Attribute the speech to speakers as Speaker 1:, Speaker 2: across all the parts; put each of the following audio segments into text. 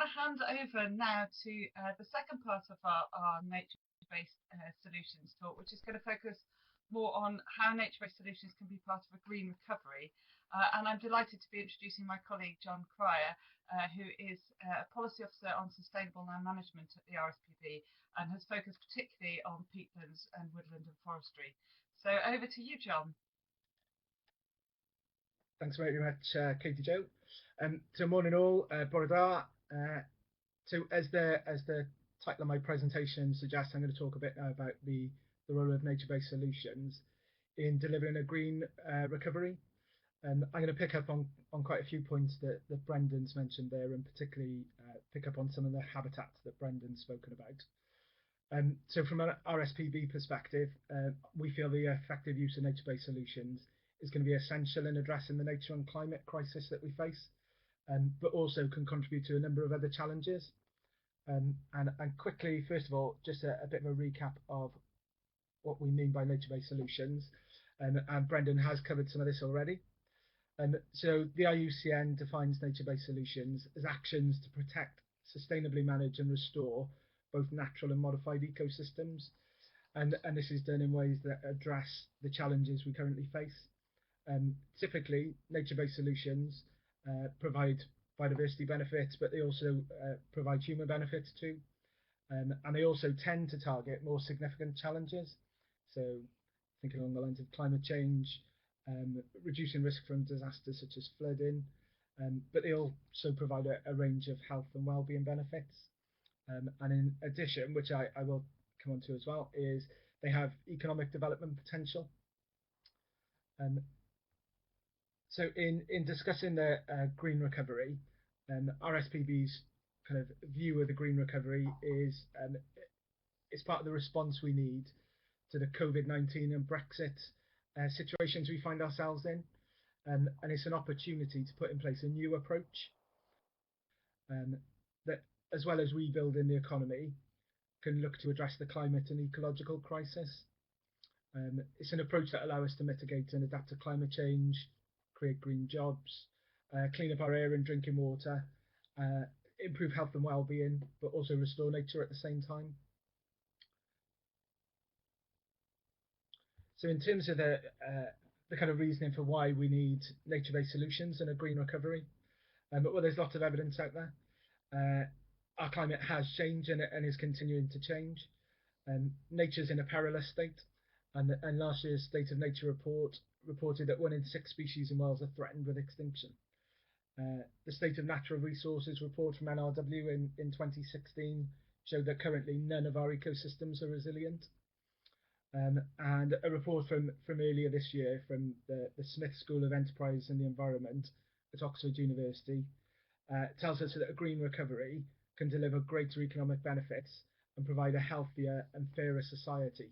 Speaker 1: to hand over now to the second part of our nature-based solutions talk, which is going to focus more on how nature-based solutions can be part of a green recovery. And I'm delighted to be introducing my colleague, John Cryer, who is a Policy Officer on Sustainable Land Management at the RSPB and has focused particularly on peatlands and woodland and forestry. So over to you, John.
Speaker 2: Thanks very much, Katie Jo. So morning all, bore da. So as the title of my presentation suggests, I'm going to talk a bit now about the role of nature-based solutions in delivering a green recovery. And I'm going to pick up on quite a few points that Brendan's mentioned there, and particularly pick up on some of the habitats that Brendan's spoken about. So from an RSPB perspective, we feel the effective use of nature-based solutions is going to be essential in addressing the nature and climate crisis that we face, but also can contribute to a number of other challenges. And quickly, first of all, just a bit of a recap of what we mean by nature-based solutions. And Brendan has covered some of this already. So the IUCN defines nature-based solutions as actions to protect, sustainably manage and restore both natural and modified ecosystems. And this is done in ways that address the challenges we currently face. Typically, nature-based solutions provide biodiversity benefits, but they also provide human benefits too. And they also tend to target more significant challenges. So thinking along the lines of climate change, reducing risk from disasters such as flooding, but they also provide a range of health and well-being benefits. And in addition, which I will come on to as well, is they have economic development potential. So in discussing the green recovery, RSPB's kind of view of the green recovery is it's part of the response we need to the COVID-19 and Brexit situations we find ourselves in, and it's an opportunity to put in place a new approach that, as well as rebuilding the economy, can look to address the climate and ecological crisis. It's an approach that allows us to mitigate and adapt to climate change, create green jobs, clean up our air and drinking water, improve health and well-being, but also restore nature at the same time. So in terms of the kind of reasoning for why we need nature-based solutions and a green recovery, well, there's lots of evidence out there. Our climate has changed and is continuing to change. Nature's in a perilous state, and last year's State of Nature report reported that 1 in 6 species in Wales are threatened with extinction. The State of Natural Resources report from NRW in 2016 showed that currently none of our ecosystems are resilient. And a report from earlier this year from the Smith School of Enterprise and the Environment at Oxford University tells us that a green recovery can deliver greater economic benefits and provide a healthier and fairer society.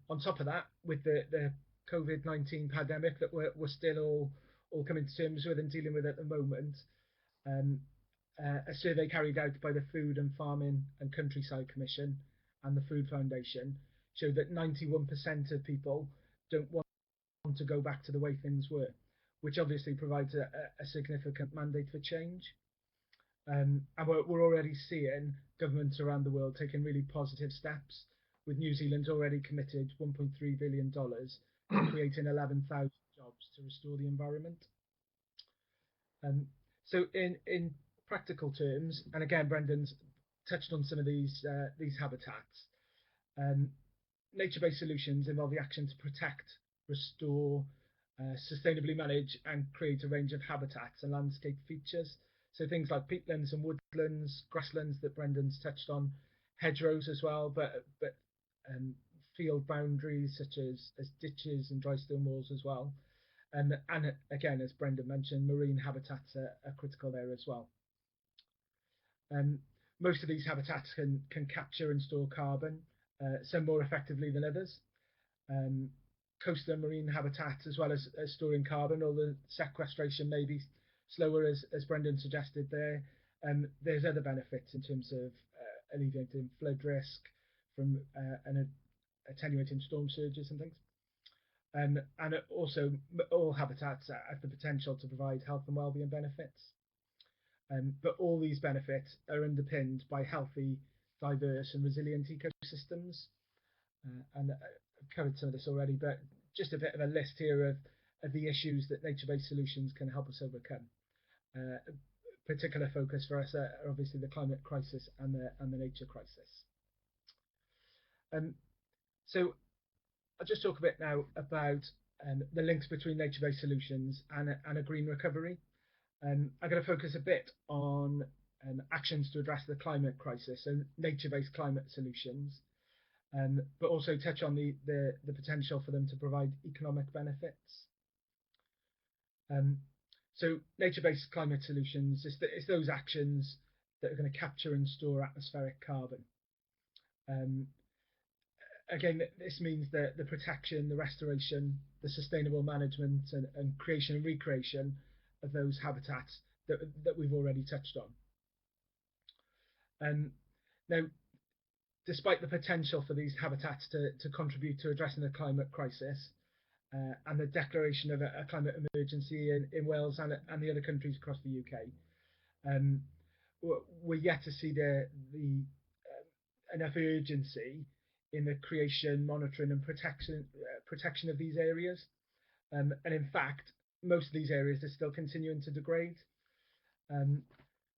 Speaker 2: On top of that, with the COVID-19 pandemic that we're still all coming to terms with and dealing with at the moment, a survey carried out by the Food and Farming and Countryside Commission and the Food Foundation showed that 91% of people don't want to go back to the way things were, which obviously provides a significant mandate for change. And we're already seeing governments around the world taking really positive steps, with New Zealand already committed $1.3 billion to creating 11,000 jobs to restore the environment. So in practical terms, and again, Brendan's touched on some of these habitats, nature-based solutions involve the action to protect, restore, sustainably manage and create a range of habitats and landscape features. So things like peatlands and woodlands, grasslands that Brendan's touched on, hedgerows as well, but field boundaries such as ditches and dry stone walls as well. And again, as Brendan mentioned, marine habitats are critical there as well. Most of these habitats can capture and store carbon, some more effectively than others. Coastal and marine habitats, as well as storing carbon, although sequestration may be slower, as Brendan suggested there. There's other benefits in terms of alleviating flood risk from and attenuating storm surges and things. And also all habitats have the potential to provide health and wellbeing benefits. But all these benefits are underpinned by healthy, diverse and resilient ecosystems. And I've covered some of this already, but just a bit of a list here of the issues that nature-based solutions can help us overcome. Particular focus for us are obviously the climate crisis and the nature crisis. So I'll just talk a bit now about the links between nature-based solutions and a green recovery. I'm going to focus a bit on actions to address the climate crisis, so nature-based climate solutions, but also touch on the potential for them to provide economic benefits. So nature-based climate solutions is those actions that are going to capture and store atmospheric carbon. Again, this means that the protection, the restoration, the sustainable management and creation and recreation of those habitats that we've already touched on. Now, despite the potential for these habitats to contribute to addressing the climate crisis and the declaration of a climate emergency in Wales and the other countries across the UK, we're yet to see enough urgency in the creation, monitoring and protection of these areas. And in fact, most of these areas are still continuing to degrade.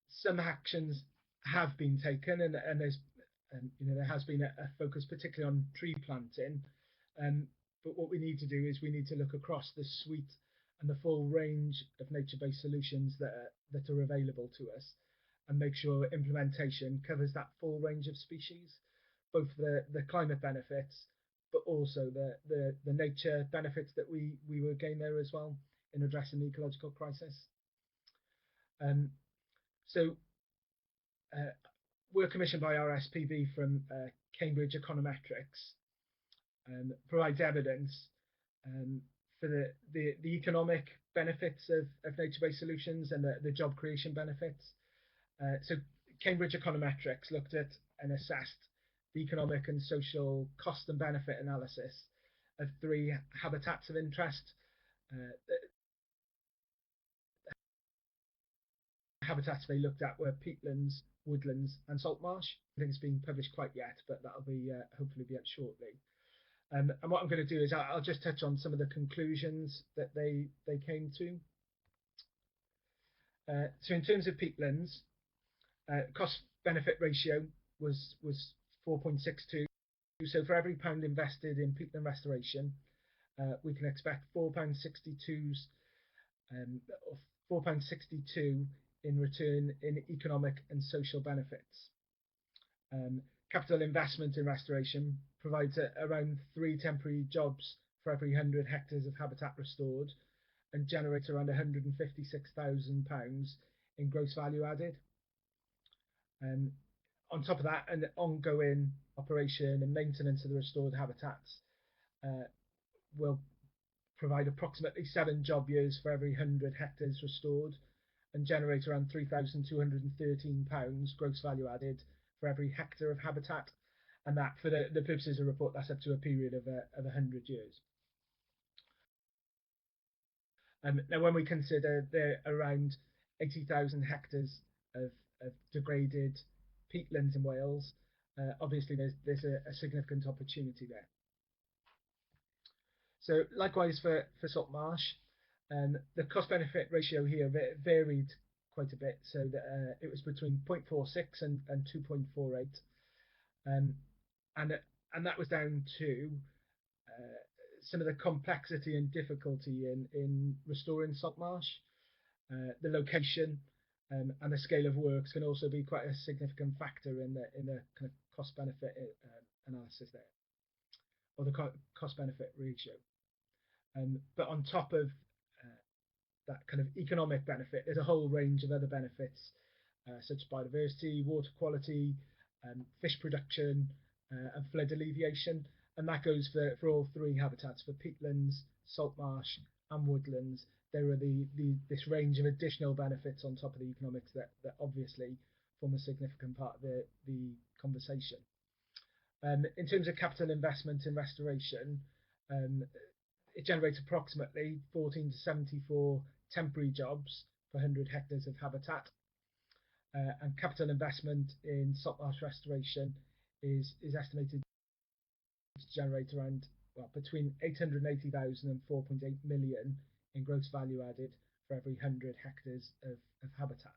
Speaker 2: Some actions have been taken, and there's there has been a focus particularly on tree planting. But what we need to do is we need to look across the suite and the full range of nature-based solutions that are available to us, and make sure implementation covers that full range of species, both the climate benefits, but also the nature benefits that we will gain there as well in addressing the ecological crisis. So we're commissioned by RSPB from Cambridge Econometrics, provides evidence for the economic benefits of nature-based solutions and the job creation benefits. So Cambridge Econometrics looked at and assessed the economic and social cost and benefit analysis of 3 habitats of interest. The habitats they looked at were peatlands, woodlands and salt marsh. I think it's being published quite yet, but that'll be hopefully be up shortly. And what I'm going to do is I'll just touch on some of the conclusions that they came to. So in terms of peatlands, cost-benefit ratio was 4.62. So for every £1 invested in peatland restoration, we can expect £4.62 in return in economic and social benefits. Capital investment in restoration provides around 3 temporary jobs for every 100 hectares of habitat restored, and generates around £156,000 in gross value added. On top of that, an ongoing operation and maintenance of the restored habitats will provide approximately 7 job years for every 100 hectares restored, and generate around £3,213 gross value added for every hectare of habitat, and that, for the purposes of the report, that's up to a period of 100 years. Now, when we consider there are around 80,000 hectares of degraded peatlands in Wales, obviously there's a significant opportunity there. So likewise for salt marsh, the cost-benefit ratio here varied quite a bit, so that it was between 0.46 and 2.48, and that was down to some of the complexity and difficulty in restoring salt marsh. The location and the scale of works can also be quite a significant factor in the kind of cost-benefit analysis there, or the cost-benefit ratio. But on top of that kind of economic benefit, there's a whole range of other benefits, such as biodiversity, water quality, fish production, and flood alleviation. And that goes for all 3 habitats, for peatlands, salt marsh and woodlands. There are this range of additional benefits on top of the economics that obviously form a significant part of the conversation. In terms of capital investment in restoration, it generates approximately 14 to 74 temporary jobs per 100 hectares of habitat. and capital investment in salt marsh restoration is estimated to generate around between 880,000 and 4.8 million in gross value added for every 100 hectares of habitat.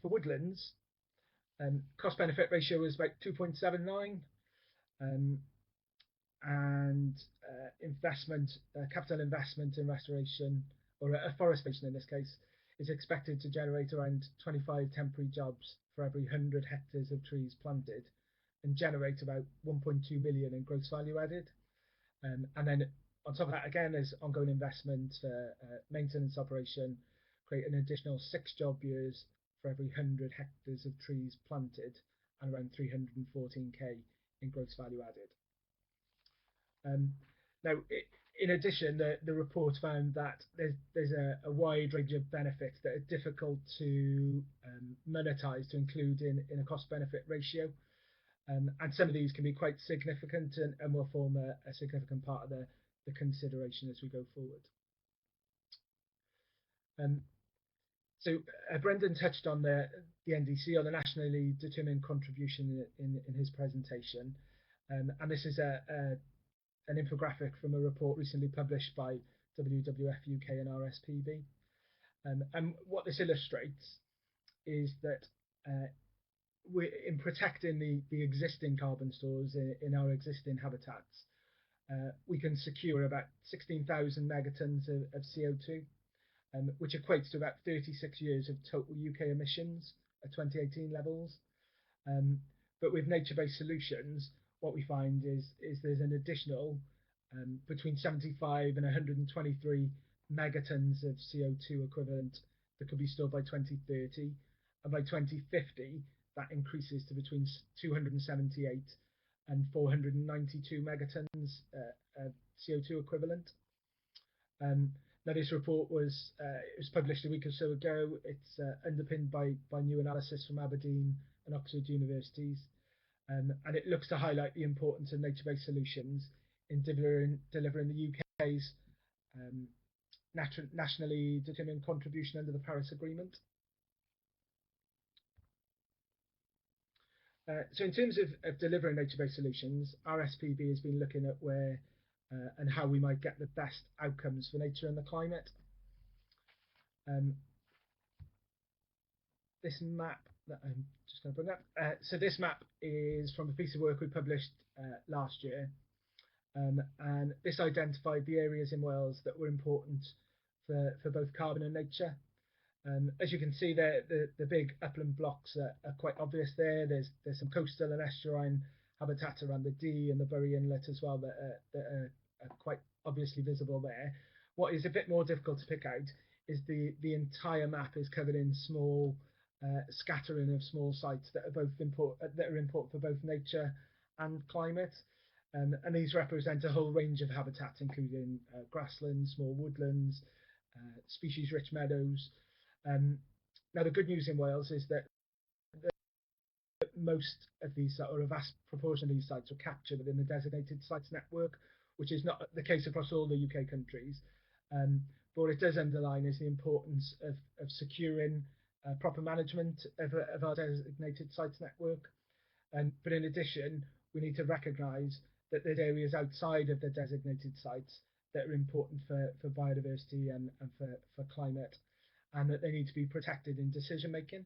Speaker 2: For woodlands, cost benefit ratio is about 2.79, and capital investment in restoration, or afforestation in this case, is expected to generate around 25 temporary jobs for every 100 hectares of trees planted, and generate about 1.2 million in gross value added. And then on top of that, again, there's ongoing investment for maintenance operation, create an additional 6 job years for every 100 hectares of trees planted, and around 314k in gross value added. Now, in addition, the report found that there's a wide range of benefits that are difficult to monetize, to include in a cost-benefit ratio. And some of these can be quite significant and will form a significant part of the consideration as we go forward. So Brendan touched on the NDC, or the Nationally Determined Contribution, in his presentation. And this is an infographic from a report recently published by WWF UK and RSPB. And what this illustrates is that we're in protecting the existing carbon stores in our existing habitats. We can secure about 16,000 megatons of CO2, which equates to about 36 years of total UK emissions at 2018 levels. But with nature-based solutions, what we find is there's an additional between 75 and 123 megatons of CO2 equivalent that could be stored by 2030, and by 2050 that increases to between 278 and 492 megatons CO2 equivalent. Now, this report was published a week or so ago. It's underpinned by new analysis from Aberdeen and Oxford universities, and it looks to highlight the importance of nature-based solutions in delivering the UK's nationally determined contribution under the Paris Agreement. So in terms of delivering nature-based solutions, RSPB has been looking at where and how we might get the best outcomes for nature and the climate. This map that I'm just going to bring up, so this map is from a piece of work we published last year, and this identified the areas in Wales that were important for both carbon and nature. As you can see there, the big upland blocks are quite obvious there. There's some coastal and estuarine habitat around the Dee and the Bury Inlet as well that are quite obviously visible there. What is a bit more difficult to pick out is the entire map is covered in small scattering of small sites that are important for both nature and climate. And these represent a whole range of habitats, including grasslands, small woodlands, species-rich meadows. Now, the good news in Wales is that most of these, or a vast proportion of these sites, are captured within the designated sites network, which is not the case across all the UK countries. But what it does underline is the importance of securing proper management of our designated sites network. But in addition, we need to recognise that there's areas outside of the designated sites that are important for biodiversity and for climate, and that they need to be protected in decision making.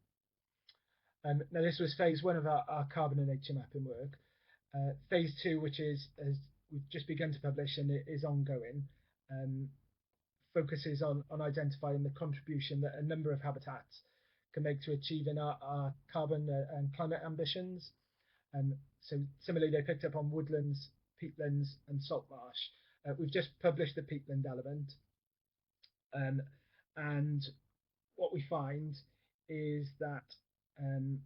Speaker 2: Now, this was phase 1 of our carbon and nature mapping work. Phase 2, which is, as we've just begun to publish and it is ongoing, focuses on identifying the contribution that a number of habitats can make to achieving our carbon and climate ambitions. So similarly, they picked up on woodlands, peatlands and salt marsh. We've just published the peatland element, and what we find is that, and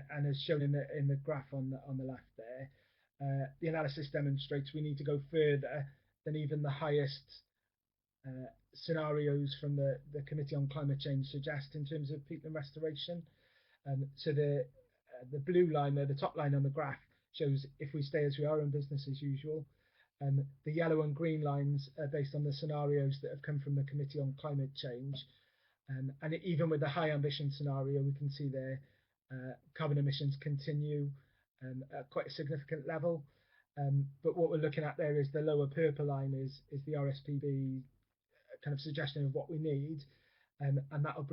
Speaker 2: as shown in the graph on the left there, the analysis demonstrates we need to go further than even the highest scenarios from the Committee on Climate Change suggest in terms of peatland restoration. So the blue line there, the top line on the graph, shows if we stay as we are in business as usual. The yellow and green lines are based on the scenarios that have come from the Committee on Climate Change. And even with the high ambition scenario, we can see there carbon emissions continue at quite a significant level. But what we're looking at there is the lower purple line is the RSPB kind of suggestion of what we need, and that will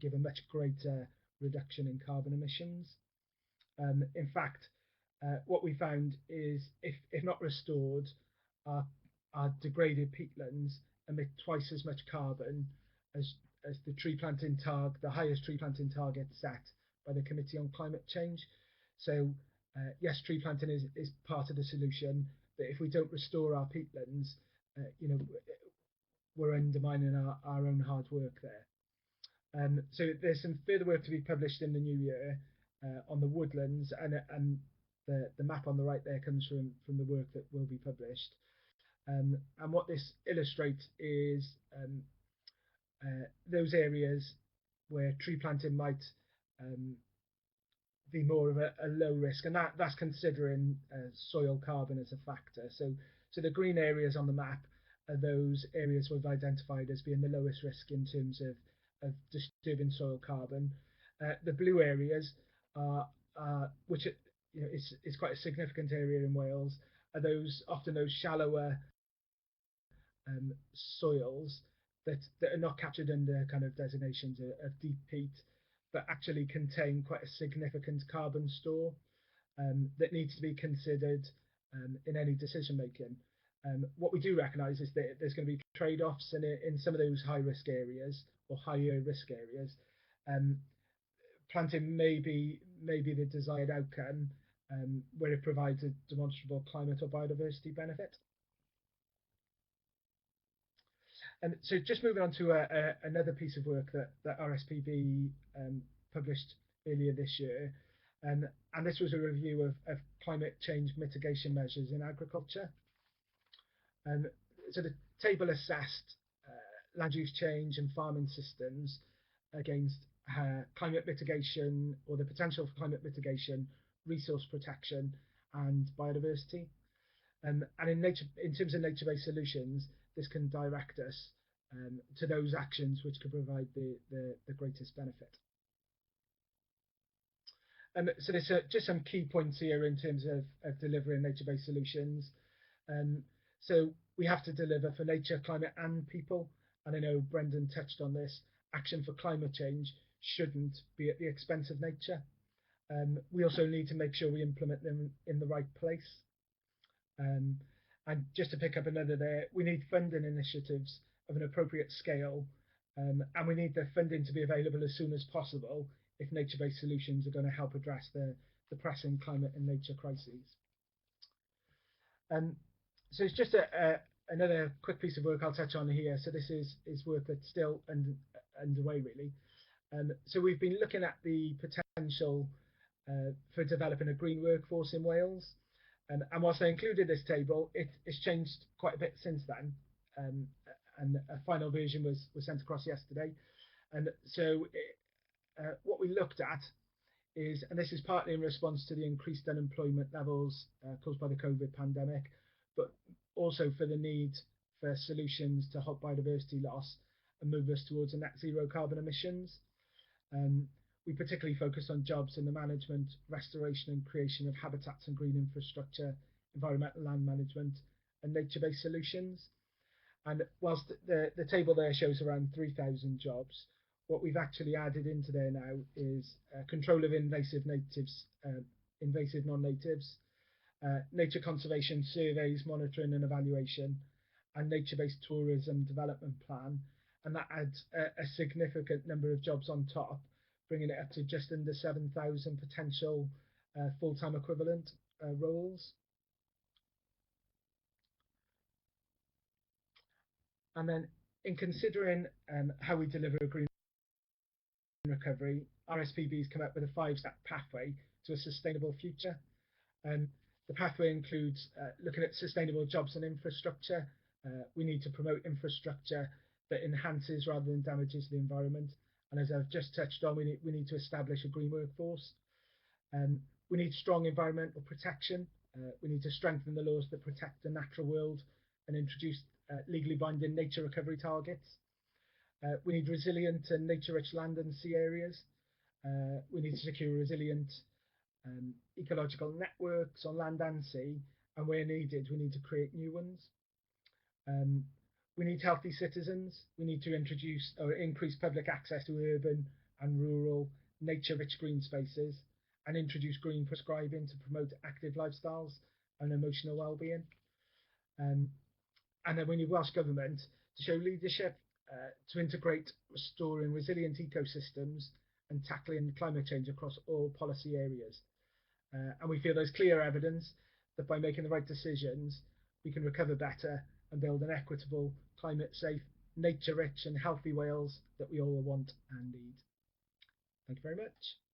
Speaker 2: give a much greater reduction in carbon emissions. In fact, what we found is if not restored, our degraded peatlands emit twice as much carbon as the the highest tree planting target set by the Committee on Climate Change. So yes, tree planting is part of the solution, but if we don't restore our peatlands, we're undermining our own hard work there. So there's some further work to be published in the new year on the woodlands, and the map on the right there comes from the work that will be published. And what this illustrates is those areas where tree planting might be more of a low risk, and that's considering soil carbon as a factor. So the green areas on the map are those areas we've identified as being the lowest risk in terms of disturbing soil carbon. The blue areas are which is quite a significant area in Wales, are often those shallower soils that are not captured under kind of designations of deep peat, but actually contain quite a significant carbon store that needs to be considered in any decision making. What we do recognise is that there's going to be trade-offs in some of those high-risk areas or higher risk areas. Planting may be the desired outcome where it provides a demonstrable climate or biodiversity benefit. And so just moving on to another piece of work that RSPB published earlier this year, and this was a review of climate change mitigation measures in agriculture. So the table assessed land use change and farming systems against climate mitigation, or the potential for climate mitigation, resource protection and biodiversity. And in terms of nature-based solutions, this can direct us to those actions which could provide the greatest benefit. So there's just some key points here in terms of delivering nature-based solutions. So we have to deliver for nature, climate and people. And I know Brendan touched on this. Action for climate change shouldn't be at the expense of nature. We also need to make sure we implement them in the right place. And just to pick up another there, we need funding initiatives of an appropriate scale, and we need the funding to be available as soon as possible if nature-based solutions are going to help address the pressing climate and nature crises. So it's just another quick piece of work I'll touch on here. So this is work that's still underway, really. So we've been looking at the potential for developing a green workforce in Wales. And whilst I included this table, it's changed quite a bit since then. And a final version was sent across yesterday. And so what we looked at is, and this is partly in response to the increased unemployment levels caused by the COVID pandemic, but also for the need for solutions to halt biodiversity loss and move us towards a net zero carbon emissions. We particularly focused on jobs in the management, restoration and creation of habitats and green infrastructure, environmental land management and nature-based solutions. And whilst the table there shows around 3,000 jobs, what we've actually added into there now is control of invasive non-natives, nature conservation surveys, monitoring and evaluation, and nature-based tourism development plan. And that adds a significant number of jobs on top, bringing it up to just under 7,000 potential full-time equivalent roles. And then in considering how we deliver a green recovery, RSPB has come up with a 5-step pathway to a sustainable future. The pathway includes looking at sustainable jobs and infrastructure. We need to promote infrastructure that enhances rather than damages the environment. And as I've just touched on, we need to establish a green workforce. We need strong environmental protection. We need to strengthen the laws that protect the natural world and introduce legally binding nature recovery targets. We need resilient and nature-rich land and sea areas. We need to secure resilient ecological networks on land and sea, and where needed, we need to create new ones. We need healthy citizens. We need to introduce or increase public access to urban and rural nature-rich green spaces, and introduce green prescribing to promote active lifestyles and emotional well-being. And then we need Welsh Government to show leadership to integrate restoring resilient ecosystems and tackling climate change across all policy areas. And we feel there's clear evidence that by making the right decisions, we can recover better and build an equitable, climate safe, nature rich and healthy Wales that we all want and need. Thank you very much.